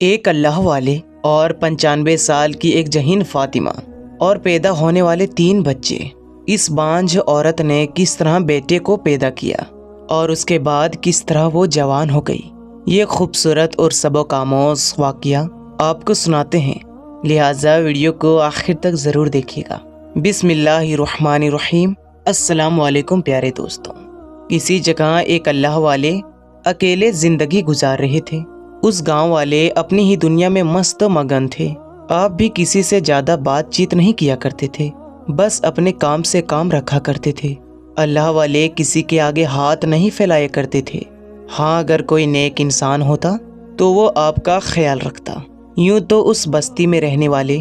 ایک اللہ والے اور 95 سال کی ایک جہین فاطمہ اور پیدا ہونے والے 3 بچے۔ اس بانجھ عورت نے کس طرح بیٹے کو پیدا کیا اور اس کے بعد کس طرح وہ جوان ہو گئی، یہ خوبصورت اور سبق آموز واقعہ آپ کو سناتے ہیں، لہٰذا ویڈیو کو آخر تک ضرور دیکھیے گا۔ بسم اللہ الرحمن الرحیم۔ السلام علیکم پیارے دوستوں۔ کسی جگہ ایک اللہ والے اکیلے زندگی گزار رہے تھے۔ اس گاؤں والے اپنی ہی دنیا میں مست مگن تھے۔ آپ بھی کسی سے زیادہ بات چیت نہیں کیا کرتے تھے، بس اپنے کام سے کام رکھا کرتے تھے۔ اللہ والے کسی کے آگے ہاتھ نہیں پھیلایا کرتے تھے۔ ہاں، اگر کوئی نیک انسان ہوتا تو وہ آپ کا خیال رکھتا۔ یوں تو اس بستی میں رہنے والے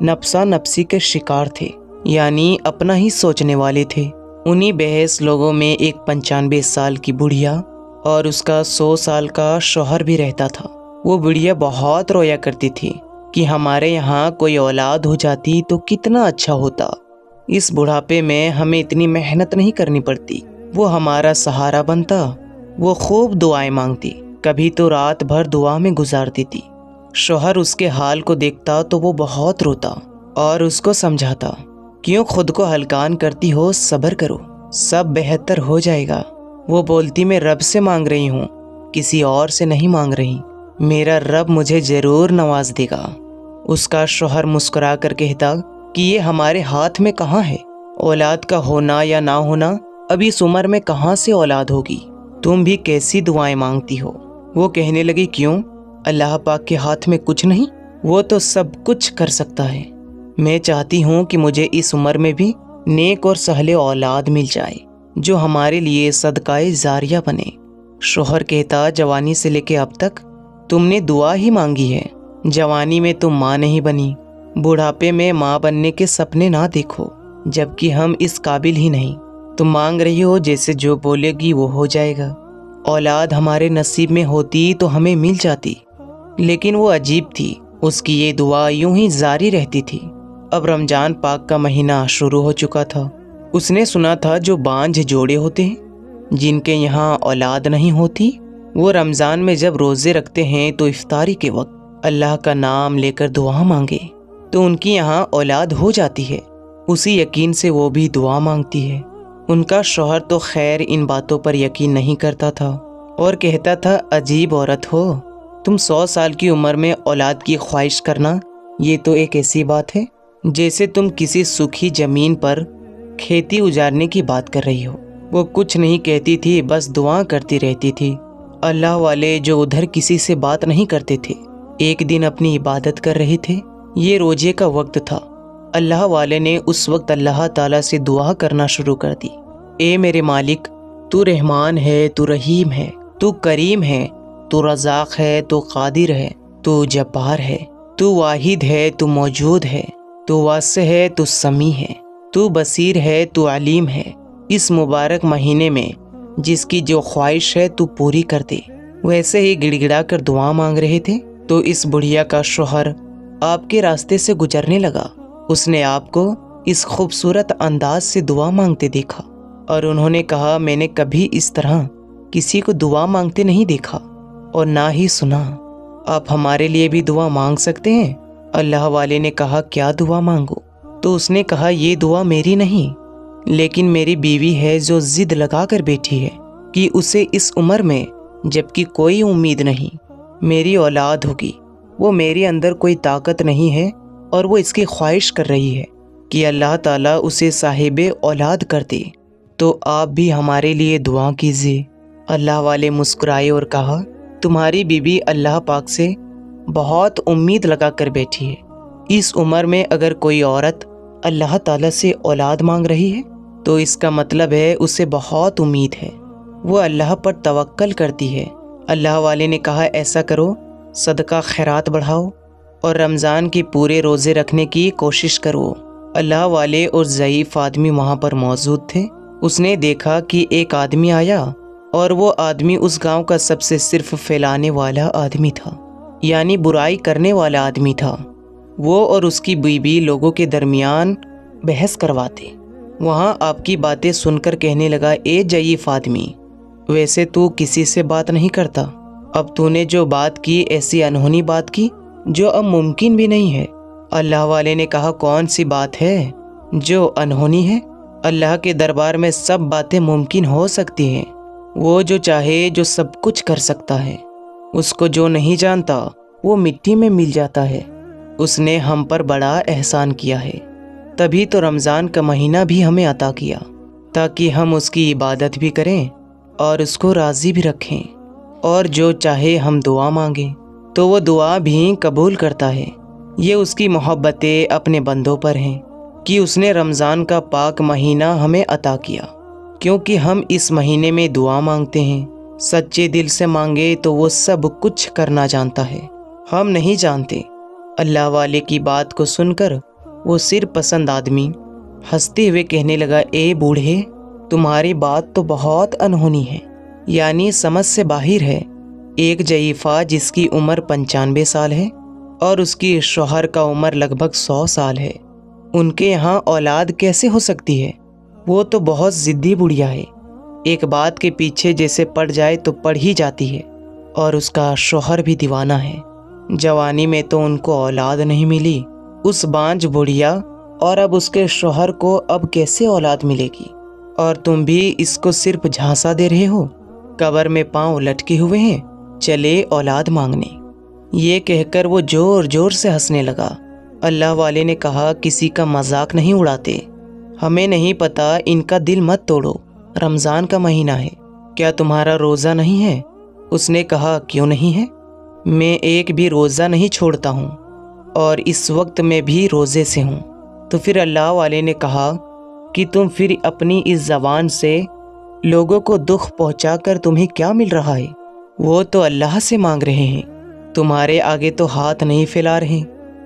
نفسا نفسی کے شکار تھے، یعنی اپنا ہی سوچنے والے تھے۔ انہی بحث لوگوں میں ایک 95 سال کی بڑھیا اور اس کا 100 سال کا شوہر بھی رہتا تھا۔ وہ بڑھیا بہت رویا کرتی تھی کہ ہمارے یہاں کوئی اولاد ہو جاتی تو کتنا اچھا ہوتا، اس بڑھاپے میں ہمیں اتنی محنت نہیں کرنی پڑتی، وہ ہمارا سہارا بنتا۔ وہ خوب دعائیں مانگتی، کبھی تو رات بھر دعا میں گزارتی تھی۔ شوہر اس کے حال کو دیکھتا تو وہ بہت روتا اور اس کو سمجھاتا، کیوں خود کو ہلکان کرتی ہو، صبر کرو، سب بہتر ہو جائے گا۔ وہ بولتی، میں رب سے مانگ رہی ہوں، کسی اور سے نہیں مانگ رہی، میرا رب مجھے ضرور نواز دے گا۔ اس کا شوہر مسکرا کر کہتا کہ یہ ہمارے ہاتھ میں کہاں ہے، اولاد کا ہونا یا نہ ہونا، اب اس عمر میں کہاں سے اولاد ہوگی، تم بھی کیسی دعائیں مانگتی ہو۔ وہ کہنے لگی، کیوں، اللہ پاک کے ہاتھ میں کچھ نہیں، وہ تو سب کچھ کر سکتا ہے۔ میں چاہتی ہوں کہ مجھے اس عمر میں بھی نیک اور صالح اولاد مل جائے جو ہمارے لیے صدقہ جاریہ بنے۔ شوہر کہتا، جوانی سے لے کے اب تک تم نے دعا ہی مانگی ہے، جوانی میں تم ماں نہیں بنی، بڑھاپے میں ماں بننے کے سپنے نہ دیکھو، جبکہ ہم اس قابل ہی نہیں۔ تم مانگ رہی ہو جیسے جو بولے گی وہ ہو جائے گا۔ اولاد ہمارے نصیب میں ہوتی تو ہمیں مل جاتی، لیکن وہ عجیب تھی، اس کی یہ دعا یوں ہی جاری رہتی تھی۔ اب رمضان پاک کا مہینہ شروع ہو چکا تھا۔ اس نے سنا تھا جو بانجھ جوڑے ہوتے ہیں، جن کے یہاں اولاد نہیں ہوتی، وہ رمضان میں جب روزے رکھتے ہیں تو افطاری کے وقت اللہ کا نام لے کر دعا مانگے تو ان کی یہاں اولاد ہو جاتی ہے۔ اسی یقین سے وہ بھی دعا مانگتی ہے۔ ان کا شوہر تو خیر ان باتوں پر یقین نہیں کرتا تھا اور کہتا تھا، عجیب عورت ہو تم، 100 سال کی عمر میں اولاد کی خواہش کرنا، یہ تو ایک ایسی بات ہے جیسے تم کسی سوکھی زمین پر کھیتی اجارنے کی بات کر رہی ہو۔ وہ کچھ نہیں کہتی تھی، بس دعا کرتی رہتی تھی۔ اللہ والے جو ادھر کسی سے بات نہیں کرتے تھے، ایک دن اپنی عبادت کر رہے تھے۔ یہ روزے کا وقت تھا۔ اللہ والے نے اس وقت اللہ تعالیٰ سے دعا کرنا شروع کر دی، اے میرے مالک، تو رحمان ہے، تو رحیم ہے، تو کریم ہے، تو رزاق ہے، تو قادر ہے، تو جبار ہے، تو واحد ہے، تو موجود ہے، تو واسع ہے، تو سمیع ہے، تو بصیر ہے، تو علیم ہے۔ اس مبارک مہینے میں جس کی جو خواہش ہے تو پوری کر دے۔ ویسے ہی گڑ گڑا کر دعا مانگ رہے تھے تو اس بڑھیا کا شوہر آپ کے راستے سے گزرنے لگا۔ اس نے آپ کو اس خوبصورت انداز سے دعا مانگتے دیکھا اور انہوں نے کہا، میں نے کبھی اس طرح کسی کو دعا مانگتے نہیں دیکھا اور نہ ہی سنا، آپ ہمارے لیے بھی دعا مانگ سکتے ہیں؟ اللہ والے نے کہا، کیا دعا مانگو؟ تو اس نے کہا، یہ دعا میری نہیں، لیکن میری بیوی ہے جو ضد لگا کر بیٹھی ہے کہ اسے اس عمر میں جبکہ کوئی امید نہیں میری اولاد ہوگی، وہ میرے اندر کوئی طاقت نہیں ہے اور وہ اس کی خواہش کر رہی ہے کہ اللہ تعالیٰ اسے صاحب اولاد کر دے، تو آپ بھی ہمارے لیے دعا کیجیے۔ اللہ والے مسکرائے اور کہا، تمہاری بیوی اللہ پاک سے بہت امید لگا کر بیٹھی ہے۔ اس عمر میں اگر کوئی عورت اللہ تعالیٰ سے اولاد مانگ رہی ہے تو اس کا مطلب ہے اسے بہت امید ہے، وہ اللہ پر توکل کرتی ہے۔ اللہ والے نے کہا، ایسا کرو، صدقہ خیرات بڑھاؤ اور رمضان کے پورے روزے رکھنے کی کوشش کرو۔ اللہ والے اور ضعیف آدمی وہاں پر موجود تھے۔ اس نے دیکھا کہ ایک آدمی آیا اور وہ آدمی اس گاؤں کا سب سے صرف پھیلانے والا آدمی تھا، یعنی برائی کرنے والا آدمی تھا۔ وہ اور اس کی بیوی لوگوں کے درمیان بحث کرواتے۔ وہاں آپ کی باتیں سن کر کہنے لگا، اے ضعیف آدمی، ویسے تو کسی سے بات نہیں کرتا، اب تو نے جو بات کی ایسی انہونی بات کی جو اب ممکن بھی نہیں ہے۔ اللہ والے نے کہا کون سی بات ہے جو انہونی ہے؟ اللہ کے دربار میں سب باتیں ممکن ہو سکتی ہیں۔ وہ جو چاہے جو سب کچھ کر سکتا ہے۔ اس کو جو نہیں جانتا وہ مٹی میں مل جاتا ہے۔ اس نے ہم پر بڑا احسان کیا ہے، تبھی تو رمضان کا مہینہ بھی ہمیں عطا کیا تاکہ ہم اس کی عبادت بھی کریں اور اس کو راضی بھی رکھیں، اور جو چاہے ہم دعا مانگیں تو وہ دعا بھی قبول کرتا ہے۔ یہ اس کی محبتیں اپنے بندوں پر ہیں کہ اس نے رمضان کا پاک مہینہ ہمیں عطا کیا، کیونکہ ہم اس مہینے میں دعا مانگتے ہیں۔ سچے دل سے مانگے تو وہ سب کچھ کرنا جانتا ہے، ہم نہیں جانتے۔ اللہ والے کی بات کو سن کر وہ سر پسند آدمی ہنستے ہوئے کہنے لگا، اے بوڑھے، تمہاری بات تو بہت انہونی ہے، یعنی سمجھ سے باہر ہے۔ ایک ضعیفہ جس کی عمر 95 سال ہے اور اس کی شوہر کا عمر لگ بھگ 100 سال ہے، ان کے یہاں اولاد کیسے ہو سکتی ہے؟ وہ تو بہت ضدی بڑھیا ہے، ایک بات کے پیچھے جیسے پڑ جائے تو پڑ ہی جاتی ہے، اور اس کا شوہر بھی دیوانہ ہے۔ جوانی میں تو ان کو اولاد نہیں ملی، اس بانجھ بڑھیا، اور اب اس کے شوہر کو اب کیسے اولاد ملے گی؟ اور تم بھی اس کو صرف جھانسا دے رہے ہو، قبر میں پاؤں لٹکے ہوئے ہیں، چلے اولاد مانگنے۔ یہ کہہ کر وہ زور زور سے ہنسنے لگا۔ اللہ والے نے کہا، کسی کا مذاق نہیں اڑاتے، ہمیں نہیں پتا، ان کا دل مت توڑو، رمضان کا مہینہ ہے، کیا تمہارا روزہ نہیں ہے؟ اس نے کہا، کیوں نہیں ہے؟ میں ایک بھی روزہ نہیں چھوڑتا ہوں، اور اس وقت میں بھی روزے سے ہوں۔ تو پھر اللہ والے نے کہا کہ تم پھر اپنی اس زبان سے لوگوں کو دکھ پہنچا کر تمہیں کیا مل رہا ہے؟ وہ تو اللہ سے مانگ رہے ہیں، تمہارے آگے تو ہاتھ نہیں پھیلا رہے۔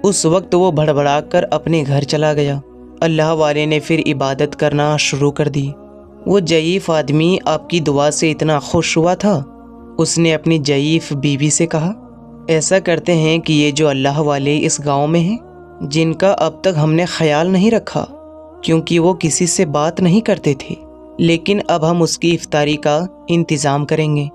اس وقت وہ بڑبڑا کر اپنے گھر چلا گیا۔ اللہ والے نے پھر عبادت کرنا شروع کر دی۔ وہ ضعیف آدمی آپ کی دعا سے اتنا خوش ہوا تھا، اس نے اپنی ضعیف بیوی سے کہا، ایسا کرتے ہیں کہ یہ جو اللہ والے اس گاؤں میں ہیں، جن کا اب تک ہم نے خیال نہیں رکھا کیونکہ وہ کسی سے بات نہیں کرتے تھے، لیکن اب ہم اس کی افطاری کا انتظام کریں گے،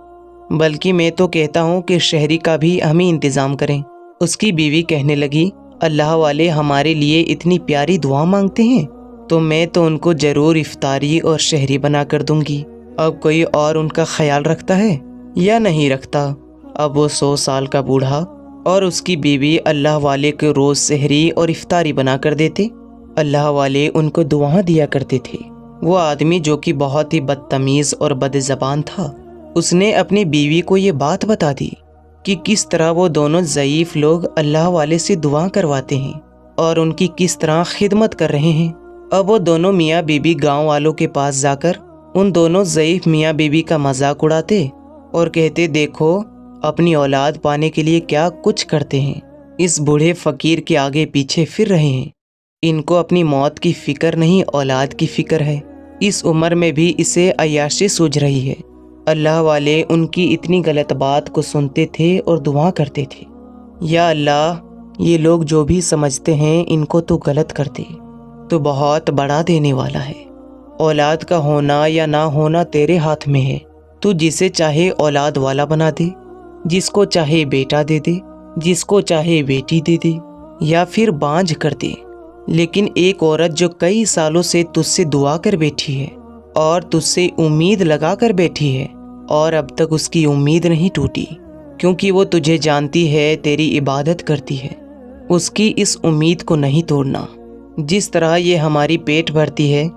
بلکہ میں تو کہتا ہوں کہ شہری کا بھی ہم ہی انتظام کریں۔ اس کی بیوی کہنے لگی، اللہ والے ہمارے لیے اتنی پیاری دعا مانگتے ہیں تو میں تو ان کو ضرور افطاری اور شہری بنا کر دوں گی۔ اب کوئی اور ان کا خیال رکھتا ہے یا نہیں رکھتا؟ اب وہ 100 سال کا بوڑھا اور اس کی بیوی اللہ والے کے روز سحری اور افطاری بنا کر دیتے۔ اللہ والے ان کو دعا دیا کرتے تھے۔ وہ آدمی جو کہ بہت ہی بدتمیز اور بد زبان تھا، اس نے اپنی بیوی کو یہ بات بتا دی کہ کس طرح وہ دونوں ضعیف لوگ اللہ والے سے دعا کرواتے ہیں اور ان کی کس طرح خدمت کر رہے ہیں۔ اب وہ دونوں میاں بیوی گاؤں والوں کے پاس جا کر ان دونوں ضعیف میاں بیوی کا مذاق اڑاتے اور کہتے، دیکھو اپنی اولاد پانے کے لیے کیا کچھ کرتے ہیں، اس بوڑھے فقیر کے آگے پیچھے پھر رہے ہیں، ان کو اپنی موت کی فکر نہیں، اولاد کی فکر ہے، اس عمر میں بھی اسے عیاشی سوجھ رہی ہے۔ اللہ والے ان کی اتنی غلط بات کو سنتے تھے اور دعا کرتے تھے، یا اللہ یہ لوگ جو بھی سمجھتے ہیں ان کو تو غلط کرتے، تو بہت بڑا دینے والا ہے۔ اولاد کا ہونا یا نہ ہونا تیرے ہاتھ میں ہے، تو جسے چاہے اولاد والا بنا دے، جس کو چاہے بیٹا دے دے، جس کو چاہے بیٹی دے دے، یا پھر بانجھ کر دے۔ لیکن ایک عورت جو کئی سالوں سے تجھ سے دعا کر بیٹھی ہے اور تجھ سے امید لگا کر بیٹھی ہے اور اب تک اس کی امید نہیں ٹوٹی، کیونکہ وہ تجھے جانتی ہے، تیری عبادت کرتی ہے، اس کی اس امید کو نہیں توڑنا۔ جس طرح یہ ہماری پیٹ بھرتی ہے،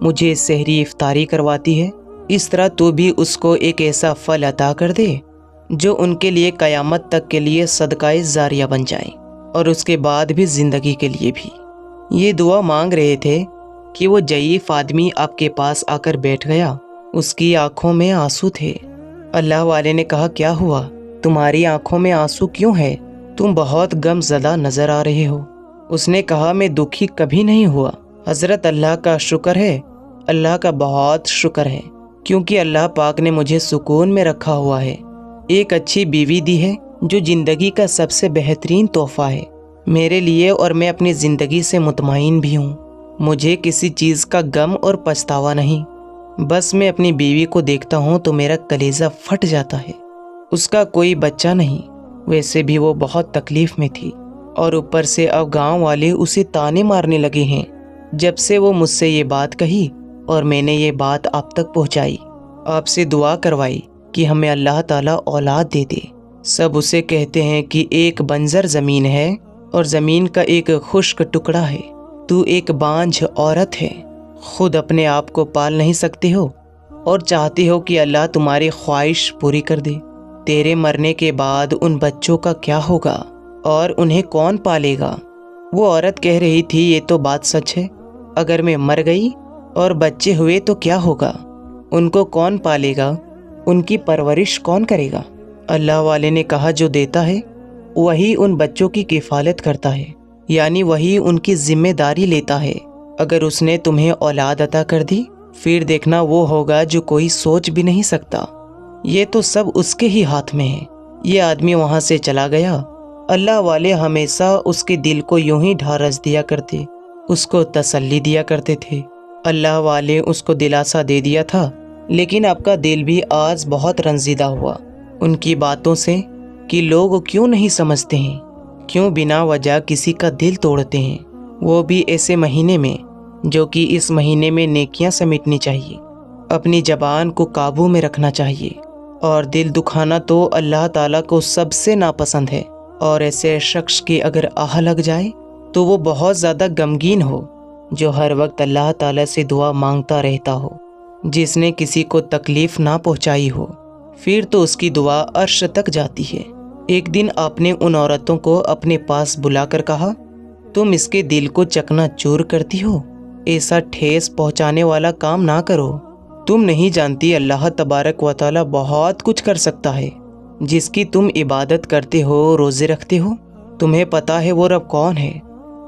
مجھے سحری افطاری کرواتی ہے، اس طرح تو بھی اس کو ایک ایسا پھل عطا کر دے جو ان کے لیے قیامت تک کے لیے صدقہ جاریہ بن جائے، اور اس کے بعد بھی زندگی کے لیے بھی۔ یہ دعا مانگ رہے تھے کہ وہ ضعیف آدمی آپ کے پاس آ کر بیٹھ گیا، اس کی آنکھوں میں آنسو تھے۔ اللہ والے نے کہا، کیا ہوا؟ تمہاری آنکھوں میں آنسو کیوں ہے؟ تم بہت غم زدہ نظر آ رہے ہو۔ اس نے کہا، میں دکھی کبھی نہیں ہوا حضرت، اللہ کا شکر ہے، اللہ کا بہت شکر ہے، کیونکہ اللہ پاک نے مجھے سکون میں رکھا ہوا ہے، ایک اچھی بیوی دی ہے جو زندگی کا سب سے بہترین تحفہ ہے میرے لیے، اور میں اپنی زندگی سے مطمئن بھی ہوں، مجھے کسی چیز کا غم اور پچھتاوا نہیں، بس میں اپنی بیوی کو دیکھتا ہوں تو میرا کلیجہ پھٹ جاتا ہے۔ اس کا کوئی بچہ نہیں، ویسے بھی وہ بہت تکلیف میں تھی، اور اوپر سے اب گاؤں والے اسے تانے مارنے لگے ہیں جب سے وہ مجھ سے یہ بات کہی، اور میں نے یہ بات آپ تک پہنچائی، آپ سے دعا کروائی کہ ہمیں اللہ تعالیٰ اولاد دے دے۔ سب اسے کہتے ہیں کہ ایک بنجر زمین ہے اور زمین کا ایک خشک ٹکڑا ہے، تو ایک بانجھ عورت ہے، خود اپنے آپ کو پال نہیں سکتے ہو اور چاہتے ہو کہ اللہ تمہاری خواہش پوری کر دے۔ تیرے مرنے کے بعد ان بچوں کا کیا ہوگا اور انہیں کون پالے گا؟ وہ عورت کہہ رہی تھی، یہ تو بات سچ ہے، اگر میں مر گئی اور بچے ہوئے تو کیا ہوگا؟ ان کو کون پالے گا؟ ان کی پرورش کون کرے گا؟ اللہ والے نے کہا، جو دیتا ہے وہی ان بچوں کی کفالت کرتا ہے، یعنی وہی ان کی ذمہ داری لیتا ہے۔ اگر اس نے تمہیں اولاد عطا کر دی، پھر دیکھنا وہ ہوگا جو کوئی سوچ بھی نہیں سکتا۔ یہ تو سب اس کے ہی ہاتھ میں ہے۔ یہ آدمی وہاں سے چلا گیا۔ اللہ والے ہمیشہ اس کے دل کو یوں ہی ڈھارس دیا کرتے، اس کو تسلی دیا کرتے تھے۔ اللہ والے اس کو دلاسا دے دیا تھا، لیکن آپ کا دل بھی آج بہت رنجیدہ ہوا ان کی باتوں سے کہ لوگ کیوں نہیں سمجھتے ہیں، کیوں بنا وجہ کسی کا دل توڑتے ہیں، وہ بھی ایسے مہینے میں جو کہ اس مہینے میں نیکیاں سمیٹنی چاہیے، اپنی زبان کو قابو میں رکھنا چاہیے، اور دل دکھانا تو اللہ تعالیٰ کو سب سے ناپسند ہے۔ اور ایسے شخص کی اگر آہ لگ جائے تو وہ بہت زیادہ غمگین ہو، جو ہر وقت اللہ تعالیٰ سے دعا مانگتا رہتا ہو، جس نے کسی کو تکلیف نہ پہنچائی ہو، پھر تو اس کی دعا عرش تک جاتی ہے۔ ایک دن آپ نے ان عورتوں کو اپنے پاس بلا کر کہا، تم اس کے دل کو چکنا چور کرتی ہو، ایسا ٹھیس پہنچانے والا کام نہ کرو۔ تم نہیں جانتی اللہ تبارک و تعالیٰ بہت کچھ کر سکتا ہے، جس کی تم عبادت کرتے ہو، روزے رکھتے ہو۔ تمہیں پتا ہے وہ رب کون ہے،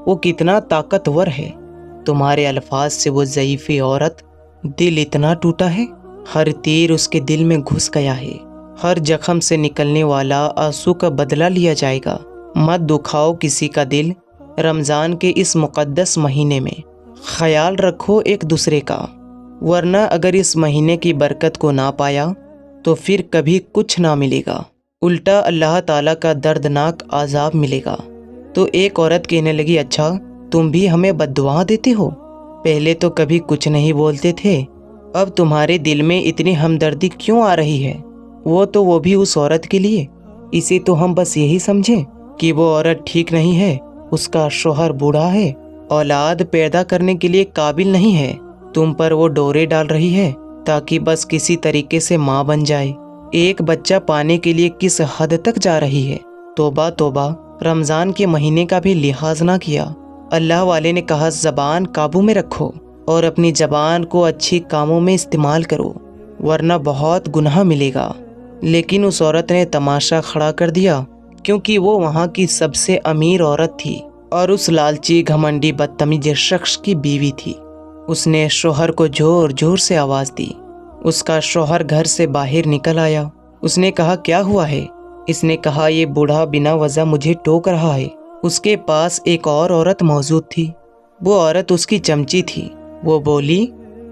وہ کتنا طاقتور ہے۔ تمہارے الفاظ سے وہ ضعیفی عورت دل اتنا ٹوٹا ہے، ہر تیر اس کے دل میں گھس گیا ہے، ہر زخم سے نکلنے والا آنسو کا بدلہ لیا جائے گا۔ مت دکھاؤ کسی کا دل رمضان کے اس مقدس مہینے میں، خیال رکھو ایک دوسرے کا، ورنہ اگر اس مہینے کی برکت کو نہ پایا تو پھر کبھی کچھ نہ ملے گا، الٹا اللہ تعالیٰ کا دردناک عذاب ملے گا۔ تو ایک عورت کہنے لگی، اچھا تم بھی ہمیں بد دعا دیتے ہو؟ پہلے تو کبھی کچھ نہیں بولتے تھے، اب تمہارے دل میں اتنی ہمدردی کیوں آ رہی ہے؟ وہ بھی اس عورت کے لیے؟ اسے تو ہم بس یہی سمجھیں کہ وہ عورت ٹھیک نہیں ہے، اس کا شوہر بوڑھا ہے، اولاد پیدا کرنے کے لیے قابل نہیں ہے، تم پر وہ ڈورے ڈال رہی ہے تاکہ بس کسی طریقے سے ماں بن جائے۔ ایک بچہ پانے کے لیے کس حد تک جا رہی ہے۔ توبہ توبہ، رمضان کے مہینے کا بھی لحاظ نہ کیا۔ اللہ والے نے کہا، زبان قابو میں رکھو اور اپنی زبان کو اچھی کاموں میں استعمال کرو، ورنہ بہت گناہ ملے گا۔ لیکن اس عورت نے تماشا کھڑا کر دیا، کیونکہ وہ وہاں کی سب سے امیر عورت تھی اور اس لالچی گھمنڈی بدتمیز شخص کی بیوی تھی۔ اس نے شوہر کو زور زور سے آواز دی۔ اس کا شوہر گھر سے باہر نکل آیا۔ اس نے کہا، کیا ہوا ہے؟ اس نے کہا، یہ بوڑھا بنا وجہ مجھے ٹوک رہا ہے۔ اس کے پاس ایک اور عورت موجود تھی، وہ عورت اس کی چمچی تھی۔ وہ بولی،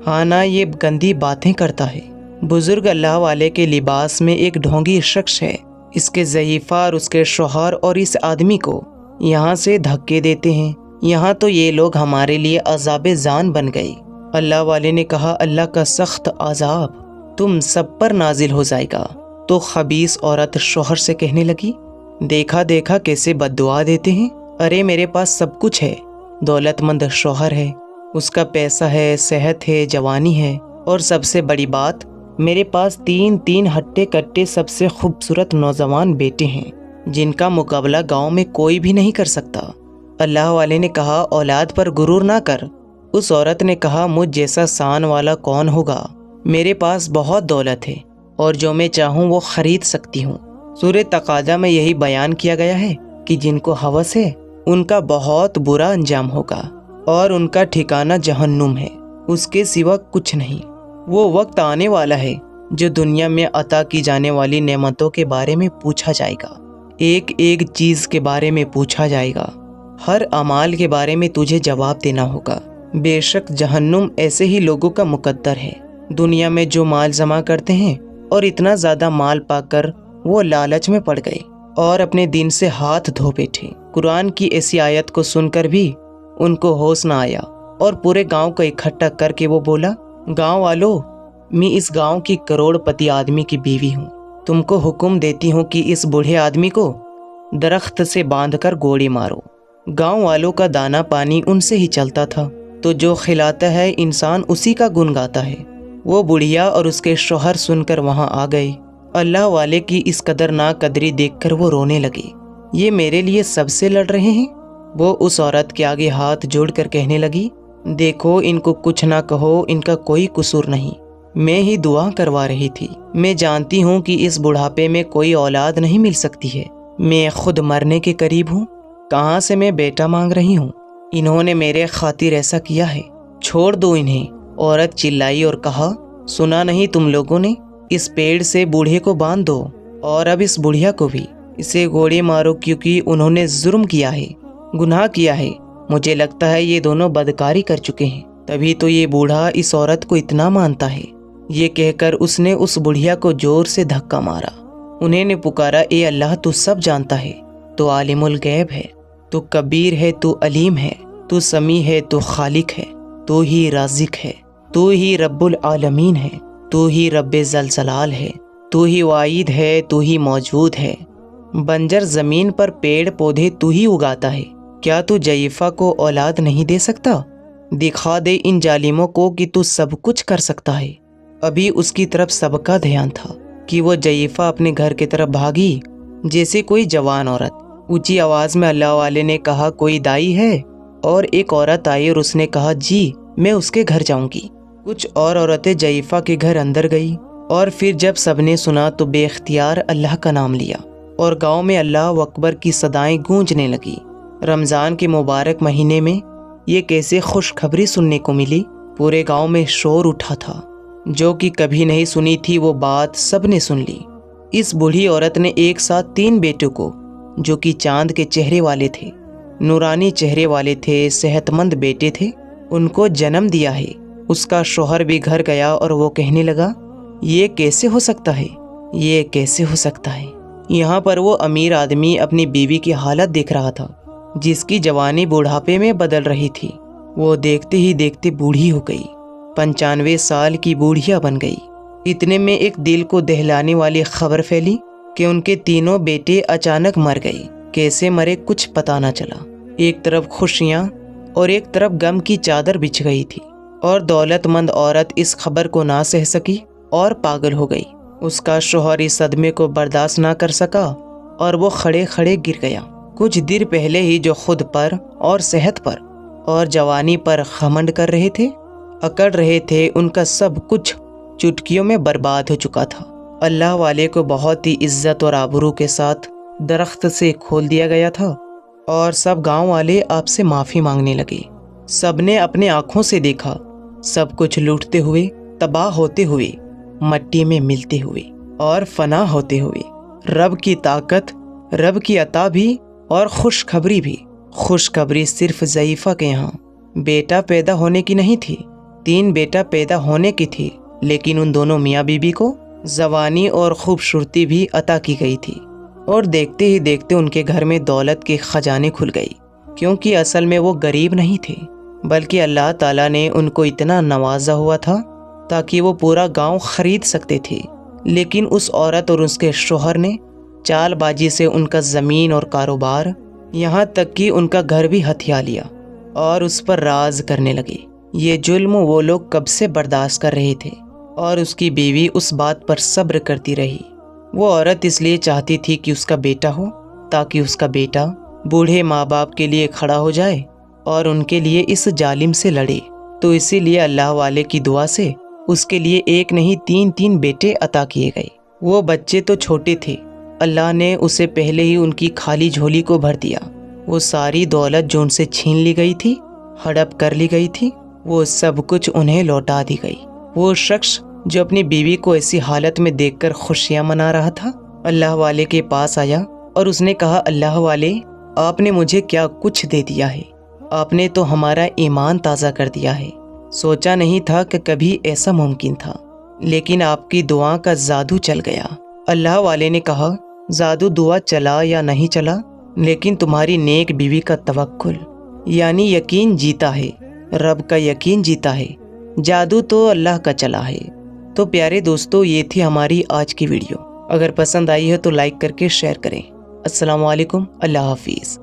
ہاں نا، یہ گندی باتیں کرتا ہے۔ بزرگ اللہ والے کے لباس میں ایک ڈھونگی شخص ہے، اس کے ضعیفہ اور اس کے شوہر اور اس آدمی کو یہاں سے دھکے دیتے ہیں، یہاں تو یہ لوگ ہمارے لیے عذاب جان بن گئے۔ اللہ والے نے کہا، اللہ کا سخت عذاب تم سب پر نازل ہو جائے گا۔ تو خبیث عورت شوہر سے کہنے لگی، دیکھا دیکھا کیسے بد دعا دیتے ہیں، ارے میرے پاس سب کچھ ہے، دولت مند شوہر ہے، اس کا پیسہ ہے، صحت ہے، جوانی ہے، اور سب سے بڑی بات، میرے پاس تین ہٹے کٹے سب سے خوبصورت نوجوان بیٹے ہیں، جن کا مقابلہ گاؤں میں کوئی بھی نہیں کر سکتا۔ اللہ والے نے کہا، اولاد پر غرور نہ کر۔ اس عورت نے کہا، مجھ جیسا شان والا کون ہوگا، میرے پاس بہت دولت ہے اور جو میں چاہوں وہ خرید سکتی ہوں۔ سورہ تقاضا میں یہی بیان کیا گیا ہے کہ جن کو ہوس ہے ان کا بہت برا انجام ہوگا اور ان کا ٹھکانہ جہنم ہے، اس کے سوا کچھ نہیں۔ وہ وقت آنے والا ہے جو دنیا میں عطا کی جانے والی نعمتوں کے بارے میں پوچھا جائے گا، ایک ایک چیز کے بارے میں پوچھا جائے گا، ہر اعمال کے بارے میں تجھے جواب دینا ہوگا۔ بے شک جہنم ایسے ہی لوگوں کا مقدر ہے، دنیا میں جو مال جمع کرتے ہیں اور اتنا زیادہ مال پا کر وہ لالچ میں پڑ گئے اور اپنے دین سے ہاتھ دھو بیٹھے۔ قرآن کی ایسی آیت کو سن کر بھی ان کو ہوش نہ آیا اور پورے گاؤں کو اکٹھا کر کے وہ بولا، گاؤں والو، میں اس گاؤں کی کروڑ پتی آدمی کی بیوی ہوں۔ تم کو حکم دیتی ہوں کہ اس بوڑھے آدمی کو درخت سے باندھ کر گولی مارو۔ گاؤں والوں کا دانا پانی ان سے ہی چلتا تھا، تو جو کھلاتا ہے انسان اسی کا گن گاتا ہے۔ وہ بڑھیا اور اس کے شوہر سن کر وہاں آ گئے۔ اللہ والے کی اس قدر ناقدری دیکھ کر وہ رونے لگے۔ یہ میرے لیے سب سے لڑ رہے ہیں؟ وہ اس عورت کے آگے ہاتھ جوڑ کر کہنے لگی، دیکھو ان کو کچھ نہ کہو، ان کا کوئی قصور نہیں، میں ہی دعا کروا رہی تھی۔ میں جانتی ہوں کہ اس بڑھاپے میں کوئی اولاد نہیں مل سکتی ہے، میں خود مرنے کے قریب ہوں، کہاں سے میں بیٹا مانگ رہی ہوں؟ انہوں نے میرے خاطر ایسا کیا ہے، چھوڑ دو انہیں۔ عورت چلائی اور کہا، سنا نہیں تم لوگوں نے؟ اس پیڑ سے بوڑھے کو باندھ دو، اور اب اس بڑھیا کو بھی، اسے گولی مارو، کیونکہ انہوں نے ظلم کیا ہے، گناہ کیا ہے۔ مجھے لگتا ہے یہ دونوں بدکاری کر چکے ہیں، تبھی تو یہ بوڑھا اس عورت کو اتنا مانتا ہے۔ یہ کہہ کر اس نے اس بڑھیا کو زور سے دھکا مارا۔ انہیں نے پکارا، اے اللہ، تو سب جانتا ہے، تو عالم الغیب ہے، تو کبیر ہے، تو علیم ہے، تو سمیع ہے، تو خالق ہے، تو ہی رازق ہے، تو ہی رب العالمین ہے، تو ہی رب ذوالجلال ہے، تو ہی واحد ہے، تو ہی موجود ہے۔ بنجر زمین پر پیڑ پودے تو ہی اگاتا ہے، کیا تو جعفہ کو اولاد نہیں دے سکتا؟ دکھا دے ان ظالموں کو کہ تو سب کچھ کر سکتا ہے۔ ابھی اس کی طرف سب کا دھیان تھا کہ وہ جعفہ اپنے گھر کی طرف بھاگی جیسے کوئی جوان عورت۔ اونچی آواز میں اللہ والے نے کہا، کوئی دائی ہے؟ اور ایک عورت آئی اور اس نے کہا، جی میں اس کے گھر جاؤں گی۔ کچھ اور عورتیں جعفہ کے گھر اندر گئی، اور پھر جب سب نے سنا تو بے اختیار اللہ کا نام لیا، اور گاؤں میں اللہ اکبر کی صدائیں گونجنے لگی۔ رمضان کے مبارک مہینے میں یہ کیسے خوشخبری سننے کو ملی؟ پورے گاؤں میں شور اٹھا تھا، جو کہ کبھی نہیں سنی تھی وہ بات سب نے سن لی۔ اس بوڑھی عورت نے ایک ساتھ 3 بیٹوں کو، جو کہ چاند کے چہرے والے تھے، نورانی چہرے والے تھے، صحت مند بیٹے تھے، ان کو جنم دیا ہے۔ اس کا شوہر بھی گھر گیا اور وہ کہنے لگا، یہ کیسے ہو سکتا ہے، یہ کیسے ہو سکتا ہے؟ یہاں پر وہ امیر آدمی اپنی بیوی کی حالت دیکھ رہا تھا، جس کی جوانی بوڑھاپے میں بدل رہی تھی۔ وہ دیکھتے ہی دیکھتے بوڑھی ہو گئی، 95 سال کی بوڑھیا بن گئی۔ اتنے میں ایک دل کو دہلانے والی خبر پھیلی کہ ان کے 3 بیٹے اچانک مر گئے۔ کیسے مرے کچھ پتہ نہ چلا۔ ایک طرف خوشیاں اور ایک طرف غم کی چادر بچھ گئی تھی، اور دولت مند عورت اس خبر کو نہ سہ سکی اور پاگل ہو گئی۔ اس کا شوہر اس صدمے کو برداشت نہ کر سکا اور وہ کھڑے کھڑے گر گیا۔ کچھ دیر پہلے ہی جو خود پر اور صحت پر اور جوانی پر گھمنڈ کر رہے تھے، اکڑ رہے تھے، ان کا سب کچھ چٹکیوں میں برباد ہو چکا تھا۔ اللہ والے کو بہت ہی عزت اور آبرو کے ساتھ درخت سے کھول دیا گیا تھا، اور سب گاؤں والے آپ سے معافی مانگنے لگے۔ سب نے اپنے آنکھوں سے دیکھا، سب کچھ لوٹتے ہوئے، تباہ ہوتے ہوئے، مٹی میں ملتے ہوئے اور فنا ہوتے ہوئے۔ رب کی طاقت، رب کی عطا بھی اور خوشخبری بھی۔ خوشخبری صرف ضعیفہ کے یہاں بیٹا پیدا ہونے کی نہیں تھی، 3 بیٹا پیدا ہونے کی تھی، لیکن ان دونوں میاں بیوی کو جوانی اور خوبصورتی بھی عطا کی گئی تھی، اور دیکھتے ہی دیکھتے ان کے گھر میں دولت کے خزانے کھل گئی، کیونکہ اصل میں وہ غریب نہیں تھے، بلکہ اللہ تعالیٰ نے ان کو اتنا نوازا ہوا تھا تاکہ وہ پورا گاؤں خرید سکتے تھے۔ لیکن اس عورت اور اس کے شوہر نے چال بازی سے ان کا زمین اور کاروبار، یہاں تک کہ ان کا گھر بھی ہتھیا لیا، اور اس پر راز کرنے لگے۔ یہ ظلم وہ لوگ کب سے برداشت کر رہے تھے، اور اس کی بیوی اس بات پر صبر کرتی رہی۔ وہ عورت اس لیے چاہتی تھی کہ اس کا بیٹا ہو، تاکہ اس کا بیٹا بوڑھے ماں باپ کے لیے کھڑا ہو جائے اور ان کے لیے اس ظالم سے لڑے۔ تو اسی لیے اللہ والے کی دعا سے اس کے لیے 1 نہیں 3 بیٹے عطا کیے گئے۔ وہ بچے تو چھوٹے تھے، اللہ نے اسے پہلے ہی ان کی خالی جھولی کو بھر دیا۔ وہ ساری دولت جو ان سے چھین لی گئی تھی، ہڑپ کر لی گئی تھی، وہ سب کچھ انہیں لوٹا دی گئی۔ وہ شخص جو اپنی بیوی کو ایسی حالت میں دیکھ کر خوشیاں منا رہا تھا، اللہ والے کے پاس آیا اور اس نے کہا، اللہ والے، آپ نے مجھے کیا کچھ دے دیا ہے، آپ نے تو ہمارا ایمان تازہ کر دیا ہے۔ سوچا نہیں تھا کہ کبھی ایسا ممکن تھا، لیکن آپ کی دعا کا جادو چل گیا۔ اللہ والے نے کہا جادو دعا چلا یا نہیں چلا، لیکن تمہاری نیک بیوی کا توکل یعنی یقین جیتا ہے، رب کا یقین جیتا ہے، جادو تو اللہ کا چلا ہے۔ تو پیارے دوستو، یہ تھی ہماری آج کی ویڈیو۔ اگر پسند آئی ہے تو لائک کر کے شیئر کریں۔ السلام علیکم، اللہ حافظ۔